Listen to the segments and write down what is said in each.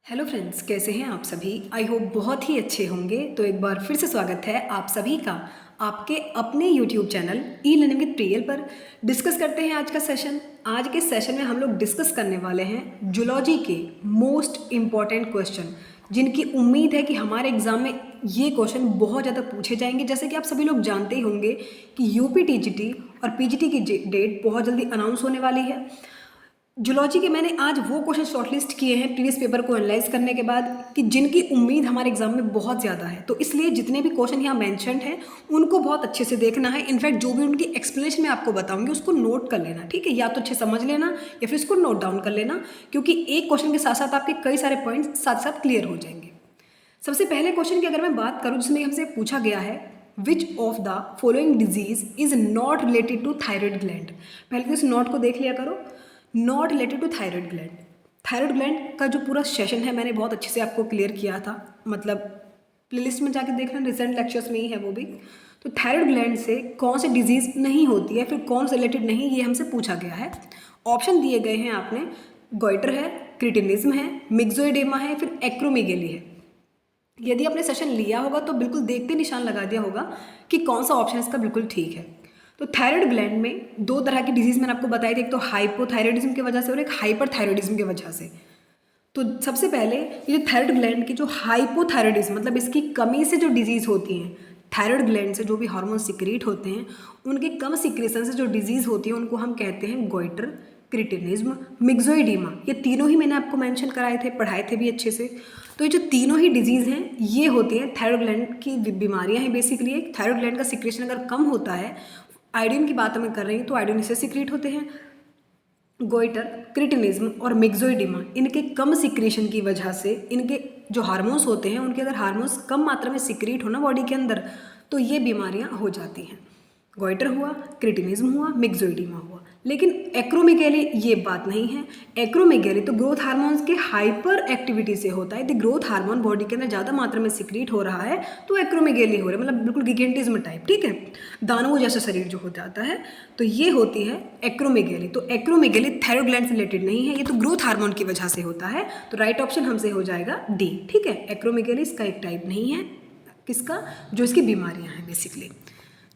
Hello friends, कैसे हैं आप सभी। आई होप बहुत ही अच्छे होंगे। तो एक बार फिर से स्वागत है आप सभी का आपके अपने YouTube channel e learning with Priyal पर। डिस्कस करते हैं आज का सेशन। आज के सेशन में हम लोग डिस्कस करने वाले हैं जूलॉजी के मोस्ट इम्पॉर्टेंट क्वेश्चन, जिनकी उम्मीद है कि हमारे एग्जाम में ये क्वेश्चन बहुत ज़्यादा पूछे जाएंगे। जैसे कि आप सभी लोग जानते ही होंगे कि यूपी टीजीटी और पीजीटी की डेट बहुत जल्दी अनाउंस होने वाली है। जूलॉजी के मैंने आज वो क्वेश्चन शॉर्टलिस्ट किए हैं प्रीवियस पेपर को एनालाइज करने के बाद कि जिनकी उम्मीद हमारे एग्जाम में बहुत ज़्यादा है। तो इसलिए जितने भी क्वेश्चन यहाँ मेंशन्ड हैं उनको बहुत अच्छे से देखना है। इनफैक्ट जो भी उनकी एक्सप्लेनेशन मैं आपको बताऊंगी उसको नोट कर लेना, ठीक है। या तो अच्छे समझ लेना या फिर इसको नोट डाउन कर लेना, क्योंकि एक क्वेश्चन के साथ साथ आपके कई सारे पॉइंट्स साथ साथ क्लियर हो जाएंगे। सबसे पहले क्वेश्चन की अगर मैं बात करूँ जिसमें हमसे पूछा गया है which of the following disease is not related to thyroid gland. पहले तो इस नोट को देख लिया करो, not related to thyroid gland. Thyroid gland का जो पूरा सेशन है मैंने बहुत अच्छे से आपको क्लियर किया था, मतलब प्लेलिस्ट में जाके देखना, रिसेंट लेक्चर्स में ही है वो भी। तो थायराइड ग्लैंड से कौन सी डिजीज नहीं होती है, फिर कौन से रिलेटेड नहीं, ये हमसे पूछा गया है। ऑप्शन दिए गए हैं आपने, गोइटर है, क्रिटिनिज्म है, मिक्सोइडेमा है, फिर एक्रोमेगेली है। यदि आपने सेशन लिया होगा तो बिल्कुल देखते निशान लगा दिया होगा कि कौन सा ऑप्शन इसका बिल्कुल ठीक है। तो थायराइड ग्लैंड में दो तरह की डिजीज मैंने आपको बताई थी, एक तो हाइपोथायराइडिज्म की वजह से और एक हाइपरथायराइडिज्म की वजह से। तो सबसे पहले ये थायराइड ग्लैंड की जो हाइपोथायराइडिज्म मतलब इसकी कमी से जो डिजीज होती हैं, थायराइड ग्लैंड से जो भी हार्मोन सिक्रीट होते हैं उनके कम सिक्रेशन से जो डिजीज होती है उनको हम कहते हैं गोइटर, क्रिटिनिज्म, मिक्सोइडीमा। ये तीनों ही मैंने आपको मेंशन कराए थे, पढ़ाए थे भी अच्छे से। तो ये जो तीनों ही डिजीज हैं ये होती हैं थायराइड ग्लैंड की बीमारियां हैं बेसिकली। थायराइड ग्लैंड का सिक्रेशन अगर कम होता है, आयोडीन की बात हमें कर रही हैं तो आयोडीन इससे सिक्रीट होते हैं। गोइटर, क्रिटिनिज्म और मिक्सोइडिमा इनके कम सिक्रेशन की वजह से इनके जो हार्मोन्स होते हैं उनके अगर हार्मोन्स कम मात्रा में सिक्रीट होना बॉडी के अंदर तो ये बीमारियां हो जाती हैं। गोइटर हुआ, क्रिटिनिज्म हुआ, मिक्सोइडिमा हुआ। लेकिन एक्रोमेगैली ये बात नहीं है। एक्रोमेगैली तो ग्रोथ हार्मोन्स के हाइपर एक्टिविटी से होता है। यदि ग्रोथ हार्मोन बॉडी के अंदर ज़्यादा मात्रा में सिक्रीट हो रहा है तो एक्रोमेगैली हो रहा है, मतलब बिल्कुल गिगेंटिज्म टाइप, ठीक है, दानवों जैसा शरीर जो हो जाता है, तो ये होती है एक्रोमेगैली। तो एक्रोमेगैली थायराइड ग्लैंड से रिलेटेड नहीं है, ये तो ग्रोथ हार्मोन की वजह से होता है। तो राइट ऑप्शन हमसे हो जाएगा डी, ठीक है। एक्रोमेगैली इसका एक टाइप नहीं है, किसका, जो इसकी बीमारियां हैं बेसिकली।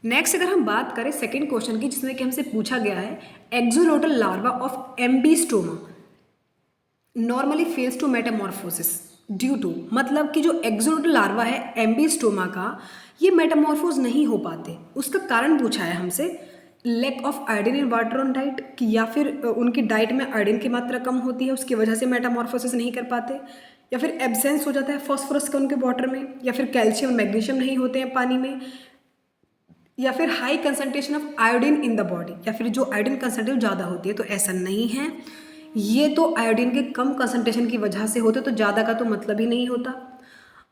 नेक्स्ट अगर हम बात करें सेकंड क्वेश्चन की, जिसमें कि हमसे पूछा गया है axolotl larva of Ambystoma normally fails to metamorphosis due to, मतलब कि जो एक्सोलोटल लार्वा है एम्बीस्टोमा का, ये मेटामॉर्फोज नहीं हो पाते। उसका कारण पूछा है हमसे, lack of iodine in water on diet, कि या फिर उनकी डाइट में आयोडीन की मात्रा कम होती है उसकी वजह से मेटामॉर्फोसिस नहीं कर पाते, या फिर एब्सेंस हो जाता है फॉस्फोरस का उनके वाटर में, या फिर कैल्शियम मैग्नीशियम नहीं होते हैं पानी में, या फिर high concentration of iodine in the body, या फिर जो आयोडीन कंसंट्रेशन ज़्यादा होती है। तो ऐसा नहीं है, ये तो आयोडीन के कम कंसंट्रेशन की वजह से होते, तो ज़्यादा का तो मतलब ही नहीं होता।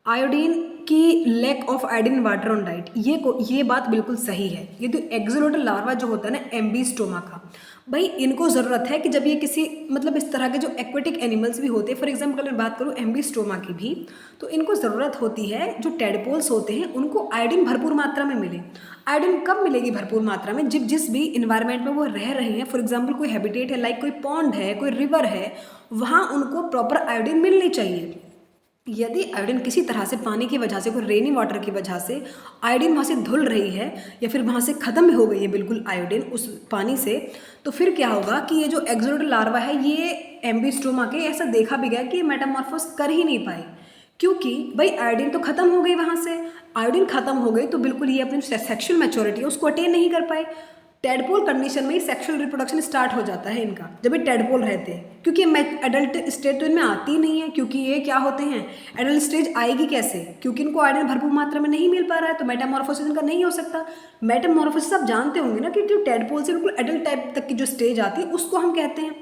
आयोडीन की lack of iodine water on diet, ये बात बिल्कुल सही है। ये तो एक्सोलोटल लार्वा जो होता है ना एम्बीस्टोमा का, भाई इनको ज़रूरत है कि जब ये किसी मतलब इस तरह के जो एक्वेटिक एनिमल्स भी होते हैं, फॉर एग्जाम्पल अगर मैं बात करूँ एम्बीस्टोमा की भी, तो इनको ज़रूरत होती है जो टेडपोल्स होते हैं उनको आयोडीन भरपूर मात्रा में मिले। आयोडीन कब मिलेगी भरपूर मात्रा में, जब जिस भी इन्वायरमेंट में वो रह रहे हैं, फॉर एग्जाम्पल कोई हैबिटेट है, लाइक कोई पॉन्ड है, कोई रिवर है, वहाँ उनको प्रॉपर आयोडीन मिलनी चाहिए। यदि आयोडीन किसी तरह से पानी की वजह से, कोई रेनी वाटर की वजह से आयोडीन वहाँ से धुल रही है या फिर वहाँ से ख़त्म हो गई है बिल्कुल आयोडीन उस पानी से, तो फिर क्या होगा कि ये जो एक्सोलोटल लार्वा है ये एम्बीस्टोमा के, ऐसा देखा भी गया कि ये मेटामॉर्फोस कर ही नहीं पाए, क्योंकि भाई आयोडीन तो खत्म हो गई वहाँ से। आयोडीन खत्म हो गई तो बिल्कुल ये अपनी सेक्शुअल मैच्योरिटी है उसको अटेन नहीं कर पाए। टेडपोल कंडीशन में ही सेक्सुअल रिप्रोडक्शन स्टार्ट हो जाता है इनका, जब ये टेडपोल रहते हैं, क्योंकि एडल्ट स्टेज तो इनमें आती ही नहीं है, क्योंकि ये क्या होते हैं, एडल्ट स्टेज आएगी कैसे, क्योंकि इनको आयोडीन भरपूर मात्रा में नहीं मिल पा रहा है, तो मेटामॉर्फोसिस इनका नहीं हो सकता। मेटामॉर्फोसिस आप जानते होंगे ना कि जो टेडपोल से बिल्कुल एडल्ट टाइप तक की जो स्टेज आती है उसको हम कहते हैं।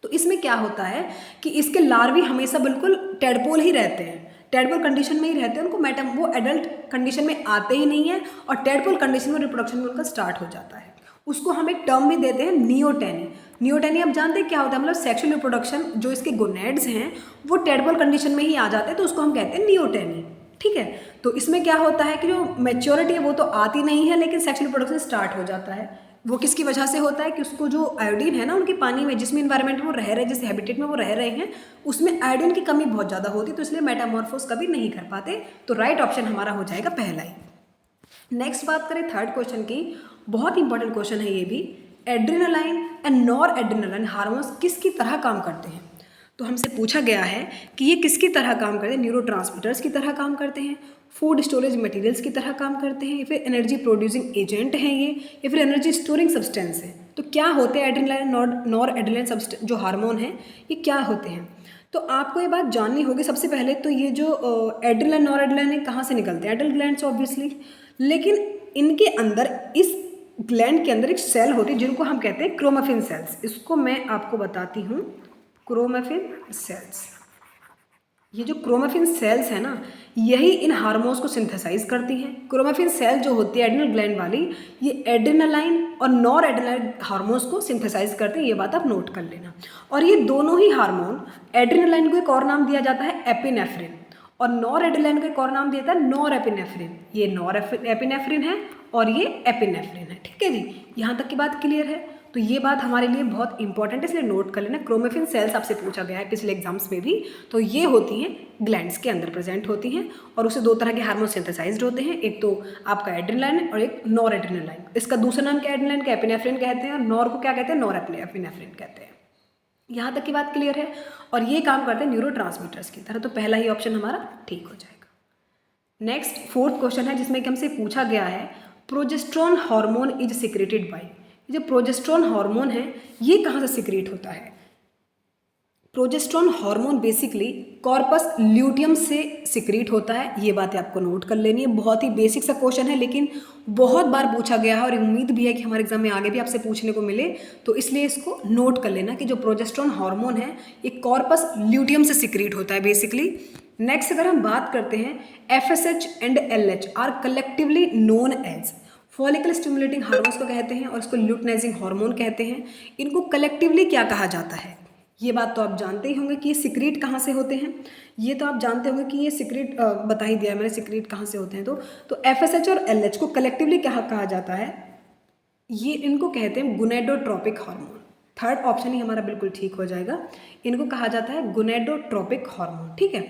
तो इसमें क्या होता है कि इसके लार्वी हमेशा बिल्कुल टेडपोल ही रहते हैं, टेडपोल कंडीशन में ही रहते हैं, उनको वो एडल्ट कंडीशन में आते ही नहीं है, और टेडपोल कंडीशन में रिप्रोडक्शन में उनका स्टार्ट हो जाता है। उसको हम एक टर्म भी देते हैं नियोटेनी। नियोटेनी आप जानते हैं क्या होता है, मतलब सेक्सुअल रिप्रोडक्शन जो इसके गोनेड्स हैं वो टेडपोल कंडीशन में ही आ जाते हैं, तो उसको हम कहते हैं नियोटेनी, ठीक है। तो इसमें क्या होता है कि जो मैच्योरिटी है वो तो आती नहीं है लेकिन सेक्सुअल रिप्रोडक्शन स्टार्ट हो जाता है। वो किसकी वजह से होता है कि उसको जो आयोडीन है ना उनके पानी में, जिसमें इन्वायरमेंट में वो रह रहे हैं, जिस हैबिटेट में वो रह रहे हैं, उसमें आयोडीन की कमी बहुत ज़्यादा होती है, तो इसलिए मेटामॉर्फोस कभी नहीं कर पाते। तो राइट ऑप्शन हमारा हो जाएगा पहला ही। नेक्स्ट बात करें थर्ड क्वेश्चन की, बहुत इंपॉर्टेंट क्वेश्चन है ये भी। Adrenaline and nor adrenaline hormones किसकी तरह काम करते हैं? तो हमसे पूछा गया है कि ये किसकी तरह काम करते हैं। न्यूरोट्रांसमीटर्स की तरह काम करते हैं, फूड स्टोरेज मटेरियल्स की तरह काम करते हैं, या फिर एनर्जी प्रोड्यूसिंग एजेंट हैं ये, या फिर एनर्जी स्टोरिंग सब्सटेंस है। तो क्या होते हैं एड्रेनालाइन नॉर एड्रेनालाइन जो हार्मोन है ये क्या होते हैं? तो आपको ये बात जाननी होगी। सबसे पहले तो ये जो एड्रेनालाइन नॉर एड्रेनालाइन कहाँ से निकलते हैं? एड्रेनल ग्लैंड से ऑब्वियसली, लेकिन इनके अंदर, इस ग्लैंड के अंदर एक सेल होती है जिनको हम कहते हैं क्रोमेफिन सेल्स। इसको मैं आपको बताती हूँ, क्रोमेफिन सेल्स। ये जो क्रोमेफिन सेल्स है ना, यही इन हार्मोन्स को सिंथेसाइज करती हैं। क्रोमेफिन सेल जो होती है एड्रेनल ग्लैंड वाली, ये एड्रेनालाइन और नॉर एड्रेनालाइन हार्मोन्स को सिंथेसाइज करते हैं, ये बात आप नोट कर लेना। और ये दोनों ही हार्मोन, एड्रेनालाइन को एक और नाम दिया जाता है एपिनेफ्रिन, और नॉर एड्रेनालाइन को एक और नाम दिया जाता है नॉर एपिनेफ्रिन। ये नॉर एपिनेफ्रिन है और ये एपिनेफ्रिन है। ठीक है जी, यहाँ तक की बात क्लियर है? तो ये बात हमारे लिए बहुत इंपॉर्टेंट है, इसलिए नोट कर लेना। क्रोमेफिन सेल्स आपसे पूछा गया है पिछले एग्जाम्स में भी, तो ये होती हैं ग्लैंड्स के अंदर प्रेजेंट होती हैं, और उससे दो तरह के हार्मोन सिंथेसाइज्ड होते हैं, एक तो आपका एड्रेनालाइन और एक नॉर एड्रेनालाइन। इसका दूसरा नाम क्या एड्रेनालाइन का एपिनेफ्रिन कहते हैं, और नॉर को क्या कहते हैं? नॉर एपिनेफ्रिन कहते हैं। यहाँ तक की बात क्लियर है? और ये काम करते हैं न्यूरोट्रांसमीटर्स की तरह, तो पहला ही ऑप्शन हमारा ठीक हो जाएगा। नेक्स्ट फोर्थ क्वेश्चन है जिसमें कि हमसे पूछा गया है, progesterone hormone is secreted by. जो प्रोजेस्टेरोन हार्मोन है ये कहाँ से सिक्रेट होता है? Progesterone hormone basically corpus luteum से सिक्रेट होता है। ये बातें आपको नोट कर लेनी है, बहुत ही बेसिक सा क्वेश्चन है, लेकिन बहुत बार पूछा गया है और उम्मीद भी है कि हमारे एग्जाम में आगे भी आपसे पूछने को मिले, तो इसलिए इसको नोट कर लेना कि जो प्रोजेस्टेरोन हार्मोन है ये कॉर्पस ल्यूटियम से सिक्रेट होता है बेसिकली। नेक्स्ट अगर हम बात करते हैं, FSH and LH are collectively known as, follicle stimulating hormones को कहते हैं और इसको ल्यूटिनाइजिंग हार्मोन कहते हैं। इनको कलेक्टिवली क्या कहा जाता है? ये बात तो आप जानते ही होंगे कि ये सिक्रीट कहाँ से होते हैं। ये तो आप जानते होंगे कि ये सिक्रीट बता ही दिया मैंने, सिक्रीट कहाँ से होते हैं। तो FSH और LH को कलेक्टिवली क्या कहा जाता है? ये इनको कहते हैं गोनेडोट्रोपिक हार्मोन। थर्ड ऑप्शन ही हमारा बिल्कुल ठीक हो जाएगा, इनको कहा जाता है गोनेडोट्रोपिक हार्मोन। ठीक है,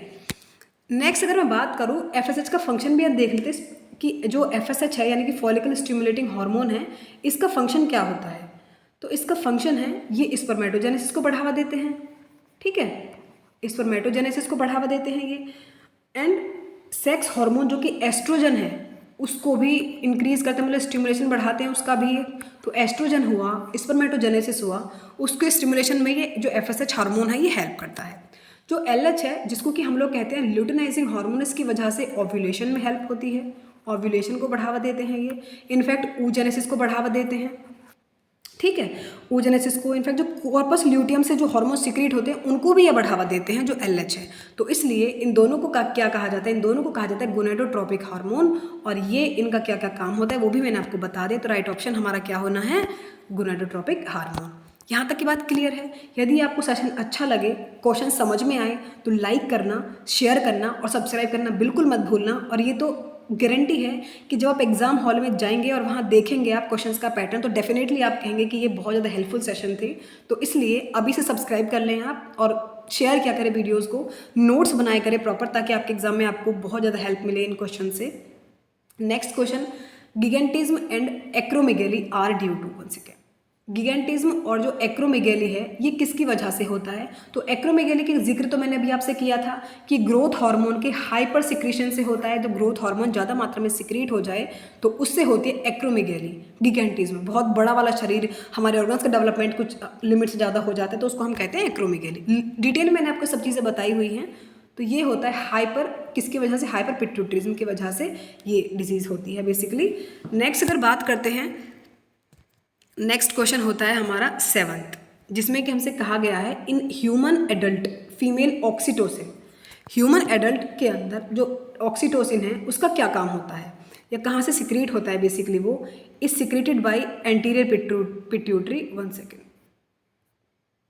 नेक्स्ट अगर मैं बात करूँ FSH का फंक्शन भी आप देख लेते हैं कि जो FSH है यानी कि फॉलिकल स्टिमुलेटिंग हार्मोन है, इसका फंक्शन क्या होता है? तो इसका फंक्शन है ये स्पर्मेटोजेनेसिस को बढ़ावा देते हैं। ठीक है, स्पर्मेटोजेनेसिस को बढ़ावा देते हैं ये, एंड सेक्स हार्मोन जो कि एस्ट्रोजन है उसको भी इंक्रीज करते हैं, मतलब स्टिमुलेशन बढ़ाते हैं उसका भी। तो एस्ट्रोजन हुआ, स्पर्मेटोजेनेसिस हुआ, उसके स्टिमुलेशन में ये जो FSH हार्मोन है ये हेल्प करता है। जो LH है जिसको कि हम लोग कहते हैं ल्यूटिनाइजिंग हार्मोन, इसकी वजह से ओव्यूलेशन में हेल्प होती है, ओव्यूलेशन को बढ़ावा देते हैं ये, इनफैक्ट oogenesis को बढ़ावा देते हैं। ठीक है, oogenesis को, इनफैक्ट जो कॉर्पस ल्यूटियम से जो हार्मोन सिक्रीट होते हैं उनको भी ये बढ़ावा देते हैं जो LH है। तो इसलिए इन दोनों को क्या कहा जाता है? इन दोनों को कहा जाता है गोनेडोट्रोपिक हार्मोन, और ये इनका क्या क्या काम होता है वो भी मैंने आपको बता दिया। तो राइट ऑप्शन हमारा क्या होना है? Gonadotropic hormone. यहाँ तक की बात क्लियर है? यदि आपको सेशन अच्छा लगे, क्वेश्चन समझ में आए, तो लाइक करना, शेयर करना और सब्सक्राइब करना बिल्कुल मत भूलना। और ये तो गारंटी है कि जब आप एग्जाम हॉल में जाएंगे और वहाँ देखेंगे आप क्वेश्चंस का पैटर्न, तो डेफिनेटली आप कहेंगे कि ये बहुत ज़्यादा हेल्पफुल सेशन थे। तो इसलिए अभी से सब्सक्राइब कर लें आप, और शेयर क्या करें वीडियोज़ को, नोट्स बनाए करें प्रॉपर, ताकि आपके एग्जाम में आपको बहुत ज़्यादा हेल्प मिले इन क्वेश्चन से। Next question, gigantism and acromegaly are due to, one second. Gigantism और जो एक्रोमेगेली है ये किसकी वजह से होता है? तो एक्रोमेगेली का जिक्र तो मैंने अभी आपसे किया था कि ग्रोथ हार्मोन के हाइपर सिक्रीशन से होता है। तो ग्रोथ हार्मोन ज़्यादा मात्रा में सिक्रीट हो जाए तो उससे होती है एक्रोमेगेली। गिगेंटिज्म बहुत बड़ा वाला शरीर, हमारे ऑर्गन्स का डेवलपमेंट कुछ लिमिट से ज़्यादा हो जाता है, तो उसको हम कहते हैं एक्रोमेगेली। डिटेल मैंने आपको सब चीज़ें बताई हुई हैं। तो ये होता है हाइपर, किसकी वजह से? हाइपर पिट्यूटरिज्म की वजह से ये डिजीज़ होती है बेसिकली। नेक्स्ट अगर बात करते हैं, नेक्स्ट क्वेश्चन होता है हमारा 7th, जिसमें कि हमसे कहा गया है in human adult female oxytocin, human adult के अंदर जो ऑक्सीटोसिन है उसका क्या काम होता है या कहाँ से सिक्रीट होता है? बेसिकली वो is secreted by anterior pituitary, one second,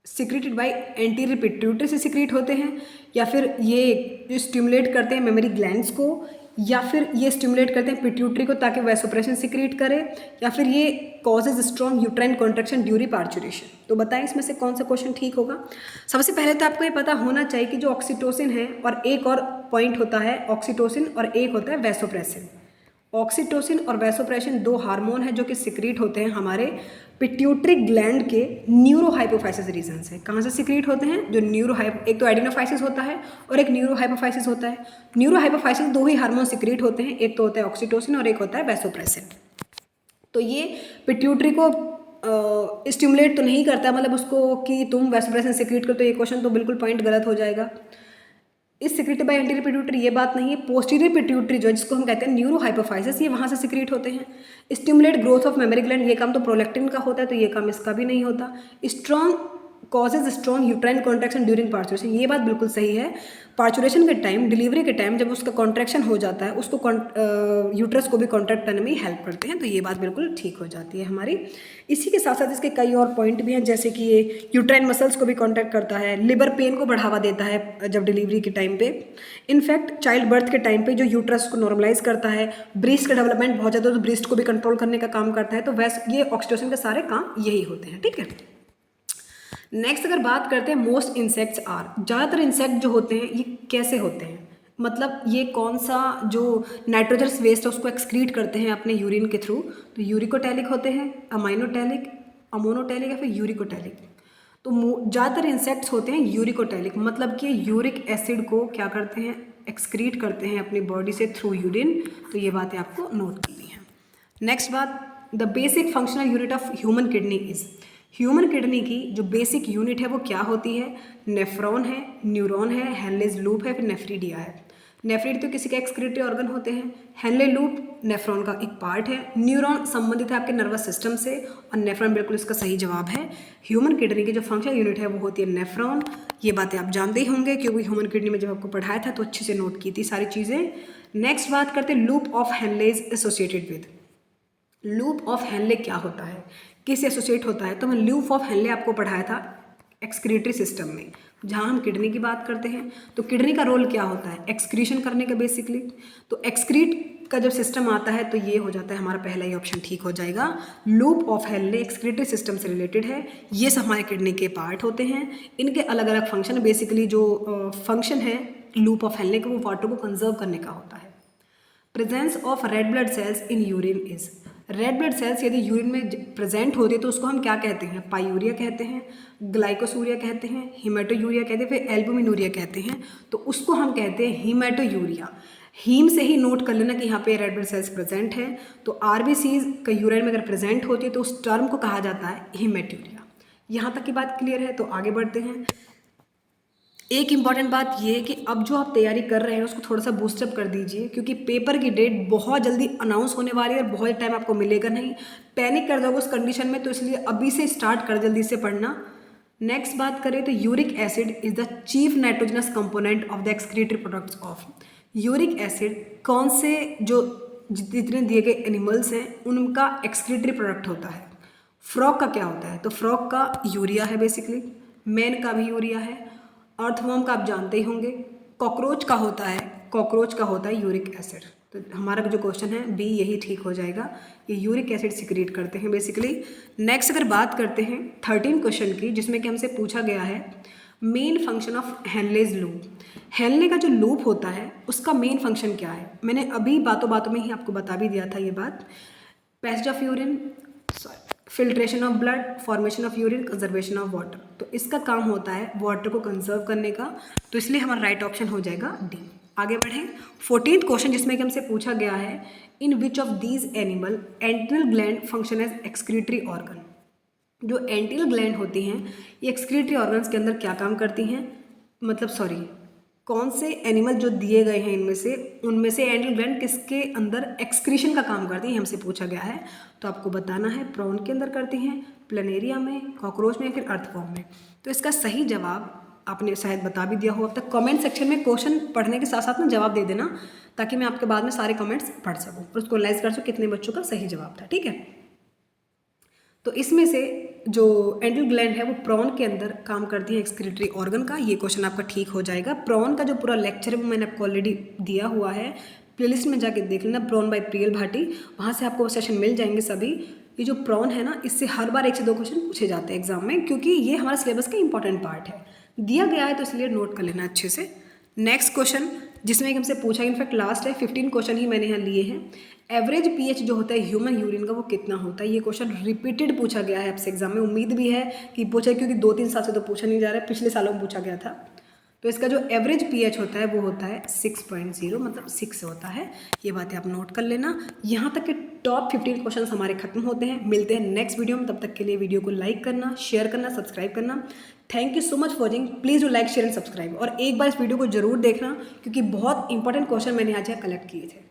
secreted by anterior pituitary से सिक्रीट होते हैं, या फिर ये जो स्टिमुलेट करते हैं मेमोरी ग्लैंड्स को, या फिर ये स्टिमुलेट करते हैं पिट्यूटरी को ताकि वैसोप्रेशन सिक्रीट करे, या फिर ये causes strong uterine contraction during parturition. तो बताएं इसमें से कौन सा क्वेश्चन ठीक होगा। सबसे पहले तो आपको ये पता होना चाहिए कि जो ऑक्सीटोसिन है और एक और पॉइंट होता है ऑक्सीटोसिन और एक होता है वैसोप्रेसिन। ऑक्सीटोसिन और वैसोप्रेसिन दो हार्मोन हैं जो कि सिक्रीट होते हैं हमारे पिट्यूटरी ग्लैंड के न्यूरोहाइपोफाइसिस रीजन से। कहाँ से सिक्रीट होते हैं? जो एक तो एडिनोफाइसिस होता है और एक न्यूरोहाइपोफाइसिस होता है। न्यूरोहाइपोफाइसिस दो ही हार्मोन सिक्रीट होते हैं, एक तो होता है ऑक्सीटोसिन और एक होता है वैसोप्रेसिन। तो ये पिट्यूटरी को स्टिमुलेट तो नहीं करता, मतलब उसको कि तुम वैसोप्रेसिन सिक्रीट करो, तो ये क्वेश्चन तो बिल्कुल पॉइंट गलत हो जाएगा। इस सिक्रीटेड बाय एंटीरियर पिट्यूटरी ये बात नहीं है। पोस्टीरियर पिट्यूटरी जो है जिसको हम कहते हैं न्यूरोहाइपोफाइसिस, ये वहाँ से सिक्रीट होते हैं। Stimulate growth of memory gland, ये काम तो प्रोलैक्टिन का होता है, तो ये काम इसका भी नहीं होता। Strong causes strong uterine contraction during parturition, ये बात बिल्कुल सही है। पार्चुरेशन के टाइम, डिलीवरी के टाइम जब उसका कॉन्ट्रैक्शन हो जाता है उसको यूट्रस को भी कॉन्ट्रैक्ट करने में हेल्प करते हैं, तो ये बात बिल्कुल ठीक हो जाती है हमारी। इसी के साथ साथ इसके कई और पॉइंट भी हैं, जैसे कि ये यूट्राइन मसल्स को भी कॉन्ट्रैक्ट करता है, लिवर पेन को बढ़ावा देता है जब डिलीवरी के टाइम पे। इनफैक्ट चाइल्ड बर्थ के टाइम पे जो यूट्रस को नॉर्मलाइज करता है, ब्रीस्ट का डेवलपमेंट बहुत ज़्यादा तो ब्रीस्ट को भी कंट्रोल करने का काम करता है। तो वैसे ये ऑक्सीटोसिन के सारे काम यही होते हैं, ठीक है। नेक्स्ट अगर बात करते हैं मोस्ट इंसेक्ट्स आर, ज़्यादातर इंसेक्ट जो होते हैं ये कैसे होते हैं, मतलब ये कौन सा जो नाइट्रोजनस वेस्ट है उसको एक्सक्रीट करते हैं अपने यूरिन के थ्रू। तो यूरिकोटैलिक होते हैं, अमाइनोटैलिक, अमोनोटैलिक या फिर यूरिकोटैलिक। तो ज़्यादातर इंसेक्ट्स होते हैं यूरिकोटैलिक, मतलब कि यूरिक एसिड को क्या करते हैं, एक्सक्रीट करते हैं अपनी बॉडी से थ्रू यूरिन। तो ये बातें आपको नोट करनी है। नेक्स्ट बात, the basic functional unit of human kidney is, human kidney की जो बेसिक यूनिट है वो क्या होती है? नेफ्रॉन है, न्यूरॉन है, हेनलेज लूप है, फिर नेफ्रीडिया है। नेफ्रीड तो किसी का एक्सक्रीटरी ऑर्गन होते हैं, हेनले लूप नेफ्रॉन का एक पार्ट है, न्यूरॉन संबंधित है आपके नर्वस सिस्टम से, और नेफ्रॉन बिल्कुल इसका सही जवाब है। ह्यूमन किडनी की जो फंक्शनल यूनिट है वो होती है नेफ्रॉन। ये बातें आप जानते ही होंगे क्योंकि ह्यूमन किडनी में जब आपको पढ़ाया था तो अच्छे से नोट की थी सारी चीज़ें। नेक्स्ट बात करते हैं loop of Henle's associated with, loop of Henle क्या होता है, किससे एसोसिएट होता है? तो मैं लूप ऑफ हेनले आपको पढ़ाया था एक्सक्रीटरी सिस्टम में, जहाँ हम किडनी की बात करते हैं। तो किडनी का रोल क्या होता है? एक्सक्रीशन करने का बेसिकली। तो एक्सक्रीट का जब सिस्टम आता है तो ये हो जाता है हमारा पहला ही ऑप्शन ठीक हो जाएगा। Loop of Henle excretory system से रिलेटेड है, ये सब हमारे किडनी के पार्ट होते हैं। इनके अलग अलग फंक्शन, बेसिकली जो फंक्शन है लूप ऑफ हेनले का वो वाटर को कंजर्व करने का होता है। Presence of red blood cells in urine is, red blood cells यदि यूरिन में प्रेजेंट होते तो उसको हम क्या कहते हैं? पायूरिया कहते हैं, ग्लाइकोसूरिया कहते हैं, हीमेटोयूरिया कहते हैं, फिर एल्बुमिनूरिया कहते हैं। तो उसको हम कहते हैं हीमेटोयूरिया। हीम से ही नोट कर लेना कि यहाँ पे रेड ब्लड सेल्स प्रेजेंट हैं। तो आरबीसीज का यूरिन में अगर प्रेजेंट होती है तो उस टर्म को कहा जाता है हीमेटोयूरिया। यहाँ तक की बात क्लियर है, तो आगे बढ़ते हैं। एक इम्पॉर्टेंट बात यह है कि अब जो आप तैयारी कर रहे हैं उसको थोड़ा सा बूस्टअप कर दीजिए, क्योंकि पेपर की डेट बहुत जल्दी अनाउंस होने वाली है और बहुत टाइम आपको मिलेगा नहीं, पैनिक कर जाओगे उस कंडीशन में। तो इसलिए अभी से स्टार्ट कर जल्दी से पढ़ना। नेक्स्ट बात करें तो uric acid is the chief nitrogenous component of the excretory products of, uric acid कौन से जो जितने दिए गए एनिमल्स हैं उनका एक्सक्रीटरी प्रोडक्ट होता है। फ्रॉग का क्या होता है? तो फ्रॉग का यूरिया है बेसिकली, मैन का भी यूरिया है, अर्थवर्म का आप जानते ही होंगे। कॉकरोच का होता है, कॉकरोच का होता है यूरिक एसिड। तो हमारा जो क्वेश्चन है बी यही ठीक हो जाएगा, ये यूरिक एसिड सिक्रीट करते हैं बेसिकली। नेक्स्ट अगर बात करते हैं 13 क्वेश्चन की, जिसमें कि हमसे पूछा गया है main function of Henle's loop. Henle का जो लूप होता है उसका मेन फंक्शन क्या है? मैंने अभी बातों बातों में ही आपको बता भी दिया था ये बात। Passage of urine, filtration of blood, formation of urine, conservation of water. तो इसका काम होता है वाटर को कंजर्व करने का, तो इसलिए हमारा राइट ऑप्शन हो जाएगा डी। आगे बढ़ें 14th क्वेश्चन, जिसमें कि हमसे पूछा गया है in which of these animal antennal gland function as excretory organ. जो एंटिनल ग्लैंड होती हैं ये एक्सक्रीटरी ऑर्गन्स के अंदर क्या काम करती हैं, मतलब कौन से एनिमल जो दिए गए हैं उनमें से एंटिनल ग्लैंड किसके अंदर एक्सक्रीशन का काम करती है, हमसे पूछा गया है। तो आपको बताना है प्रॉन के अंदर करती हैं, प्लेनेरिया में, कॉकरोच में, फिर अर्थवर्म में। तो इसका सही जवाब आपने शायद बता भी दिया हो अब तक। कमेंट सेक्शन में क्वेश्चन पढ़ने के साथ साथ में जवाब दे देना, ताकि मैं आपके बाद में सारे कमेंट्स पढ़ सकूँ और उसको एनालाइज कर सकूँ कितने बच्चों का सही जवाब था, ठीक है। तो इसमें से जो एंटिनल ग्लैंड है वो प्रॉन के अंदर काम करती है एक्सक्रीटरी ऑर्गन का, ये क्वेश्चन आपका ठीक हो जाएगा। प्रॉन का जो पूरा लेक्चर है वो मैंने आपको ऑलरेडी दिया हुआ है प्लेलिस्ट में जाके देख लेना, प्रॉन बाय प्रियल भाटी, वहाँ से आपको वो सेशन मिल जाएंगे सभी। ये जो प्रॉन है ना, इससे हर बार 1 से 2 क्वेश्चन पूछे जाते हैं एग्जाम में, क्योंकि ये हमारा सिलेबस का इंपॉर्टेंट पार्ट है, दिया गया है, तो इसलिए नोट कर लेना अच्छे से। नेक्स्ट क्वेश्चन जिसमें कि हमसे पूछा, इनफैक्ट लास्ट है, 15 क्वेश्चन ही मैंने यहाँ लिए हैं। एवरेज पीएच जो होता है ह्यूमन यूरिन का वो कितना होता है? ये क्वेश्चन रिपीटेड पूछा गया है आपसे एग्जाम में, उम्मीद भी है कि पूछा, क्योंकि 2-3 साल से तो पूछा नहीं जा रहा है, पिछले सालों में पूछा गया था। तो इसका जो एवरेज पीएच होता है वो होता है 6.0, मतलब 6 होता है। ये बातें आप नोट कर लेना। यहाँ तक के टॉप 15 क्वेश्चन हमारे खत्म होते हैं। मिलते हैं नेक्स्ट वीडियो में, तब तक के लिए वीडियो को लाइक करना, शेयर करना, सब्सक्राइब करना। Thank you so much for watching. Please do like, share and subscribe, और एक बार इस वीडियो को जरूर देखना, क्योंकि बहुत इंपॉर्टेंट क्वेश्चन मैंने आज यहाँ कलेक्ट किए थे।